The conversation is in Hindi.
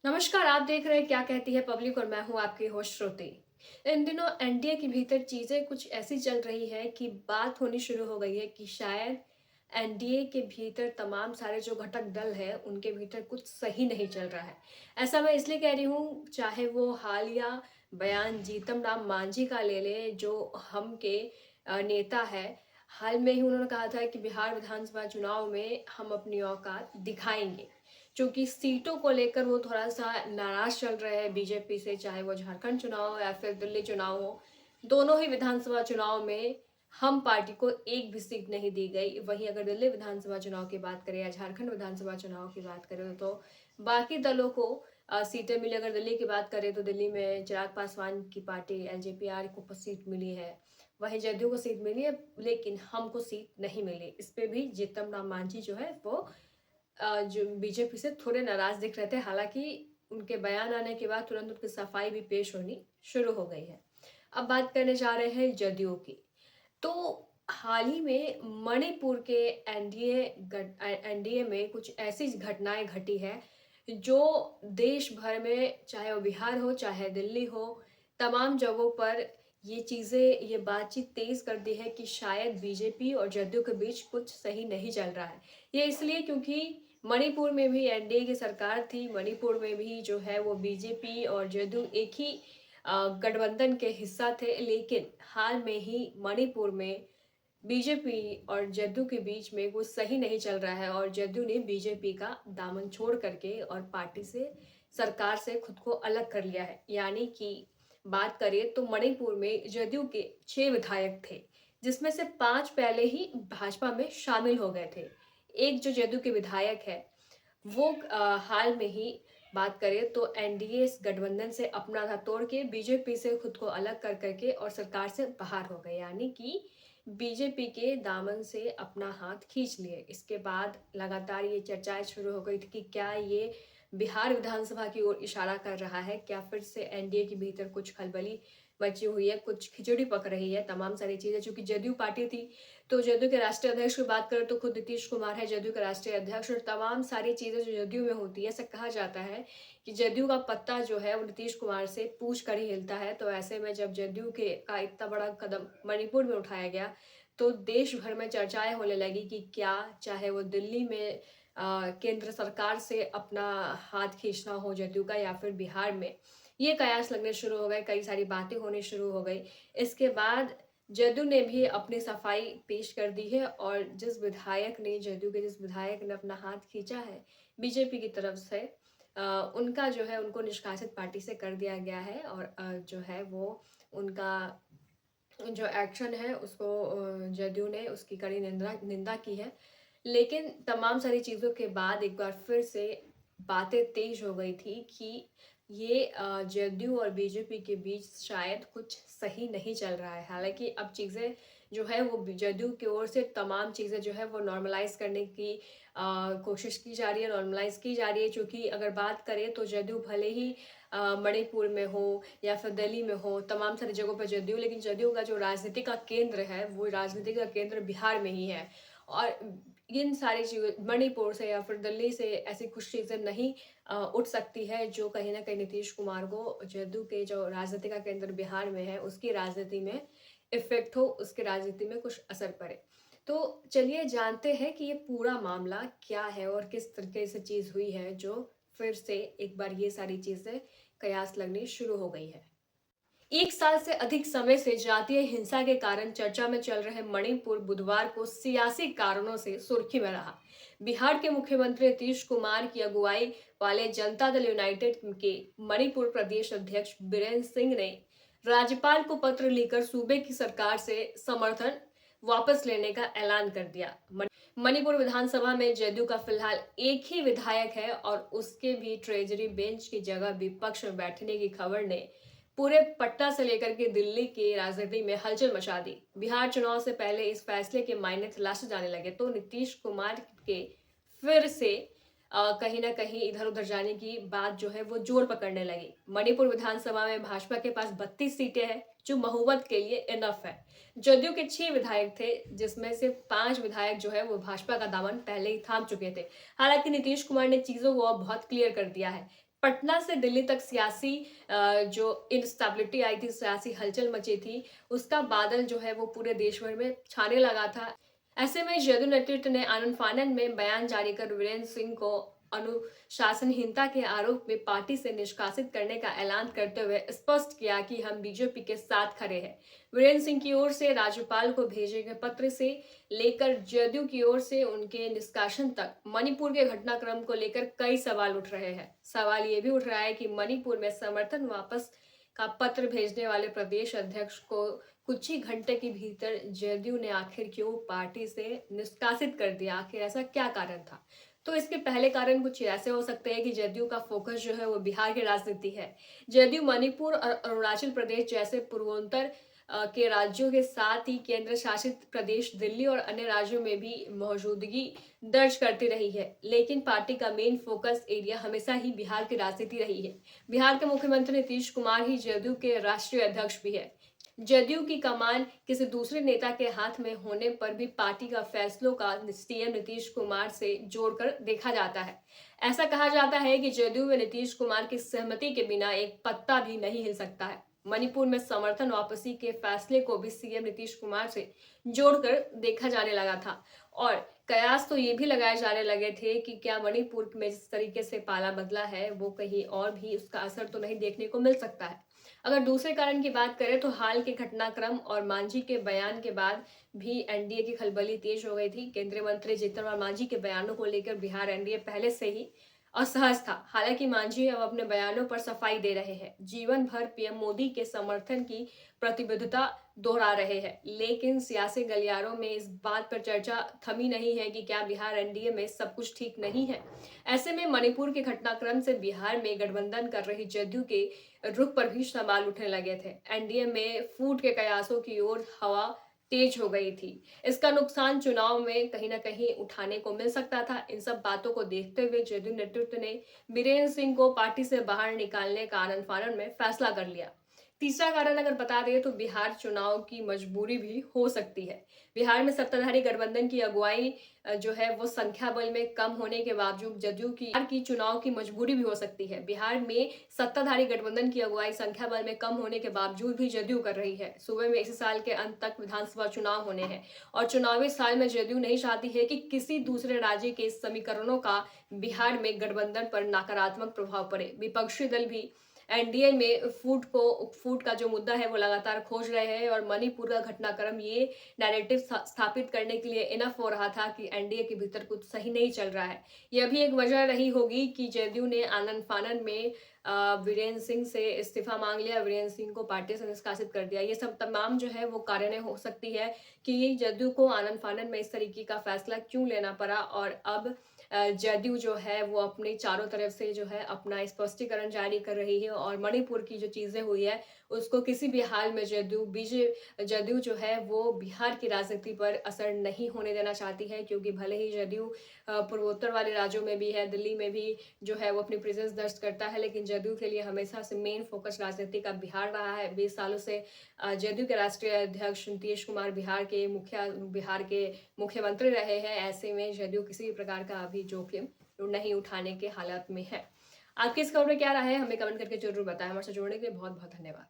नमस्कार, आप देख रहे हैं क्या कहती है पब्लिक और मैं हूं आपकी होस्ट श्रुति। इन दिनों एनडीए के भीतर चीजें कुछ ऐसी चल रही है कि बात होनी शुरू हो गई है कि शायद एनडीए के भीतर तमाम सारे जो घटक दल है उनके भीतर कुछ सही नहीं चल रहा है। ऐसा मैं इसलिए कह रही हूँ, चाहे वो हालिया बयान जीतन राम मांझी का ले ले जो हम के नेता है। हाल में ही उन्होंने कहा था कि बिहार विधानसभा चुनाव में हम अपनी औकात दिखाएंगे। चूँकि सीटों को लेकर वो थोड़ा-सा नाराज़ चल रहे हैं बीजेपी से, चाहे वो झारखंड चुनाव हो या फिर दिल्ली चुनाव हो। दोनों ही विधानसभा चुनाव में हम पार्टी को एक भी सीट नहीं दी गई। वहीं अगर दिल्ली विधानसभा चुनाव की बात करें या झारखंड विधानसभा चुनाव की बात करें तो बाकी दलों को सीटें मिली। अगर दिल्ली की बात करें तो दिल्ली में चिराग पासवान की पार्टी एलजेपीआर को सीट मिली है। वहीं जदयू को सीट मिली है, लेकिन हमको सीट नहीं मिली। इस पे भी जीतन राम मांझी जो है वो जो बीजेपी से थोड़े नाराज दिख रहे थे। हालांकि उनके बयान आने के बाद तुरंत उनकी सफाई भी पेश होनी शुरू हो गई है। अब बात करने जा रहे हैं जदयू की। तो हाल ही में मणिपुर के एनडीए में कुछ ऐसी घटनाएं घटी है जो देश भर में, चाहे वो बिहार हो चाहे दिल्ली हो, तमाम जगहों पर ये बातचीत तेज कर दी है कि शायद बीजेपी और जदयू के बीच कुछ सही नहीं चल रहा है। ये इसलिए क्योंकि मणिपुर में भी एनडीए की सरकार थी। मणिपुर में भी जो है वो बीजेपी और जदयू एक ही गठबंधन के हिस्सा थे, लेकिन हाल में ही मणिपुर में बीजेपी और जदयू के बीच में कुछ सही नहीं चल रहा है और जदयू ने बीजेपी का दामन छोड़ करके और पार्टी से, सरकार से खुद को अलग कर लिया है। यानी कि बात करें तो मणिपुर में जदयू के 6 विधायक थे, जिसमें से 5 पहले ही भाजपा में शामिल हो गए थे। एक जो जदयू के विधायक है वो हाल में ही बात करें तो एनडीए गठबंधन से अपना था तोड़ के बीजेपी से खुद को अलग कर करके और सरकार से बाहर हो गए। यानी कि बीजेपी के दामन से अपना हाथ खींच लिए। इसके बाद लगातार ये चर्चाएं शुरू हो गई थी कि क्या ये बिहार विधानसभा की ओर इशारा कर रहा है, क्या फिर से एनडीए के भीतर कुछ खलबली मची हुई है, कुछ खिचड़ी पक रही है। तमाम सारी चीजें, चूंकि जदयू पार्टी थी तो जदयू के राष्ट्रीय अध्यक्ष की बात करें तो खुद नीतीश कुमार है जदयू के राष्ट्रीय अध्यक्ष, और तमाम सारी चीजें जो जदयू में होती है, ऐसा कहा जाता है कि जदयू का पत्ता जो है वो नीतीश कुमार से पूछ कर ही हिलता है। तो ऐसे में जब जदयू के का इतना बड़ा कदम मणिपुर में उठाया गया तो देश भर में चर्चाएं होने लगी कि क्या, चाहे वो दिल्ली में केंद्र सरकार से अपना हाथ खींचना हो जदयू का, या फिर बिहार में, ये कयास लगने शुरू हो गए, कई सारी बातें होनी शुरू हो गई। इसके बाद जदयू ने भी अपनी सफाई पेश कर दी है और जदयू के जिस विधायक ने अपना हाथ खींचा है बीजेपी की तरफ से, उनका जो है उनको निष्कासित पार्टी से कर दिया गया है और जो है वो उनका जो एक्शन है उसको जदयू ने उसकी कड़ी निंदा निंदा की है। लेकिन तमाम सारी चीज़ों के बाद एक बार फिर से बातें तेज हो गई थी कि ये जदयू और बीजेपी के बीच शायद कुछ सही नहीं चल रहा है। हालांकि अब चीज़ें जो है वो जदयू की ओर से तमाम चीज़ें जो है वो नॉर्मलाइज करने की कोशिश की जा रही है, नॉर्मलाइज की जा रही है। चूँकि अगर बात करें तो जदयू भले ही मणिपुर में हो या फिर दिल्ली में हो, तमाम सारी जगहों पर जदयू, लेकिन जदयू का जो राजनीति का केंद्र है वो राजनीति का केंद्र बिहार में ही है। और इन सारी चीज़ों मणिपुर से या फिर दिल्ली से ऐसी कुछ चीज़ें नहीं उठ सकती है जो कहीं ना कहीं नीतीश कुमार को जदयू के जो राजनीति का केंद्र बिहार में है उसकी राजनीति में इफेक्ट हो, उसकी राजनीति में कुछ असर पड़े। तो चलिए जानते हैं कि ये पूरा मामला क्या है और किस तरीके से चीज़ हुई है जो फिर से एक बार ये सारी चीज़ें कयास लगनी शुरू हो गई है। एक साल से अधिक समय से जातीय हिंसा के कारण चर्चा में चल रहे मणिपुर बुधवार को सियासी कारणों से सुर्खी में रहा। बिहार के मुख्यमंत्री नीतीश कुमार की अगुवाई वाले जनता दल यूनाइटेड के मणिपुर प्रदेश अध्यक्ष बीरेन्द्र सिंह ने राज्यपाल को पत्र लिखकर सूबे की सरकार से समर्थन वापस लेने का ऐलान कर दिया। मणिपुर विधानसभा में जदयू का फिलहाल एक ही विधायक है और उसके भी ट्रेजरी बेंच की जगह विपक्ष में बैठने की खबर ने पूरे पटना से लेकर के दिल्ली की राजनीति में हलचल मचा दी। बिहार चुनाव से पहले इस फैसले के मायने तलाशे जाने लगे तो नीतीश कुमार के फिर से कहीं ना कहीं इधर उधर जाने की बात जो है वो जोर पकड़ने लगी। मणिपुर विधानसभा में भाजपा के पास 32 सीटें हैं जो बहुमत के लिए इनफ है। जदयू के 6 विधायक थे, जिसमें से 5 विधायक जो है वो भाजपा का दामन पहले ही थाम चुके थे। हालांकि नीतीश कुमार ने चीजों को अब बहुत क्लियर कर दिया है। पटना से दिल्ली तक सियासी जो इंस्टेबिलिटी आई थी, सियासी हलचल मची थी, उसका बादल जो है वो पूरे देश भर में छाने लगा था। ऐसे में जदयू नेतृत्व ने आनन-फानन में बयान जारी कर वीरेंद्र सिंह को अनुशासनहीनता के आरोप में पार्टी से निष्कासित करने का ऐलान करते हुए स्पष्ट किया कि हम बीजेपी के साथ खड़े हैं। वीरेंद्र सिंह की ओर से राज्यपाल को भेजे गए पत्र से लेकर जदयू की ओर से उनके निष्कासन तक मणिपुर के घटनाक्रम को लेकर कई सवाल उठ रहे हैं। सवाल ये भी उठ रहा है कि मणिपुर में समर्थन वापस का पत्र भेजने वाले प्रदेश अध्यक्ष को कुछ ही घंटे के भीतर जदयू ने आखिर क्यों पार्टी से निष्कासित कर दिया? आखिर ऐसा क्या कारण था? तो इसके पहले कारण कुछ ऐसे हो सकते हैं कि जदयू का फोकस जो है वो बिहार की राजनीति है। जदयू मणिपुर और अरुणाचल प्रदेश जैसे पूर्वोत्तर के राज्यों के साथ ही केंद्र शासित प्रदेश दिल्ली और अन्य राज्यों में भी मौजूदगी दर्ज करती रही है, लेकिन पार्टी का मेन फोकस एरिया हमेशा ही बिहार की राजनीति रही है। बिहार के मुख्यमंत्री नीतीश कुमार ही जदयू के राष्ट्रीय अध्यक्ष भी है। जदयू की कमान किसी दूसरे नेता के हाथ में होने पर भी पार्टी का फैसलों का सीएम नीतीश कुमार से जोड़कर देखा जाता है। ऐसा कहा जाता है कि जदयू में नीतीश कुमार की सहमति के बिना एक पत्ता भी नहीं हिल सकता है। मणिपुर में समर्थन वापसी के फैसले को भी सीएम नीतीश कुमार से जोड़कर देखा जाने लगा था और कयास तो ये भी लगाए जाने लगे थे कि क्या मणिपुर में जिस तरीके से पाला बदला है वो कहीं और भी उसका असर तो नहीं देखने को मिल सकता है। अगर दूसरे कारण की बात करें तो हाल के घटनाक्रम और मांझी के बयान के बाद भी एनडीए की खलबली तेज हो गई थी। केंद्रीय मंत्री जीतन राम मांझी के बयानों को लेकर बिहार एनडीए पहले से ही असहज था। हालांकि मांझी अब अपने बयानों पर सफाई दे रहे हैं, जीवन भर पीएम मोदी के समर्थन की प्रतिबद्धता दोहरा रहे हैं, लेकिन सियासी गलियारों में इस बात पर चर्चा थमी नहीं है कि क्या बिहार एनडीए में सब कुछ ठीक नहीं है। ऐसे में मणिपुर के घटनाक्रम से बिहार में गठबंधन कर रही जदयू के रुख पर भी सवाल उठने लगे थे। एनडीए में फूट के कयासों की ओर हवा तेज हो गई थी। इसका नुकसान चुनाव में कहीं न कहीं उठाने को मिल सकता था। इन सब बातों को देखते हुए जदयू नेतृत्व ने बीरेन्द्र सिंह को पार्टी से बाहर निकालने का आनन-फानन में फैसला कर लिया। तीसरा कारण अगर बता दें तो बिहार चुनाव की मजबूरी भी हो सकती है। बिहार में सत्ताधारी गठबंधन की अगुवाई जो है वो संख्या बल में कम होने के बावजूद जदयू की चुनाव की मजबूरी भी हो सकती है। बिहार में सत्ताधारी गठबंधन की अगुवाई संख्या बल में कम होने के बावजूद भी जदयू कर रही है। सूबे में इसी साल के अंत तक विधानसभा चुनाव होने हैं और चुनावी साल में जदयू नहीं चाहती है कि किसी दूसरे राज्य के समीकरणों का बिहार में गठबंधन पर नकारात्मक प्रभाव पड़े। विपक्षी दल भी एनडीए में फूट का जो मुद्दा है वो लगातार खोज रहे हैं और मणिपुर का घटनाक्रम ये नैरेटिव स्थापित करने के लिए इनफ हो रहा था कि एनडीए के भीतर कुछ सही नहीं चल रहा है। यह भी एक वजह रही होगी कि जदयू ने आनन-फानन में वीरेंद्र सिंह से इस्तीफा मांग लिया, वीरेंद्र सिंह को पार्टी से निष्कासित कर दिया। ये सब तमाम जो है वो कारणें हो सकती है कि जदयू को आनन-फानन में इस तरीके का फैसला क्यों लेना पड़ा और अब जदयू जो है वो अपने चारों तरफ से जो है अपना स्पष्टीकरण जारी कर रही है और मणिपुर की जो चीज़ें हुई है उसको किसी भी हाल में जदयू जो है वो बिहार की राजनीति पर असर नहीं होने देना चाहती है, क्योंकि भले ही जदयू पूर्वोत्तर वाले राज्यों में भी है, दिल्ली में भी जो है वो अपनी प्रेजेंस दर्ज करता है, लेकिन जदयू के लिए हमेशा से मेन फोकस राजनीति का बिहार रहा है। 20 सालों से जदयू के राष्ट्रीय अध्यक्ष नीतीश कुमार बिहार के मुख्यमंत्री रहे हैं। ऐसे में जदयू किसी भी प्रकार का अभी जोखिम नहीं उठाने के हालात में है। आपकी इस खबर में क्या राय है? हमें कमेंट करके जरूर बताएं। हमारे साथ जुड़ने के लिए बहुत बहुत धन्यवाद।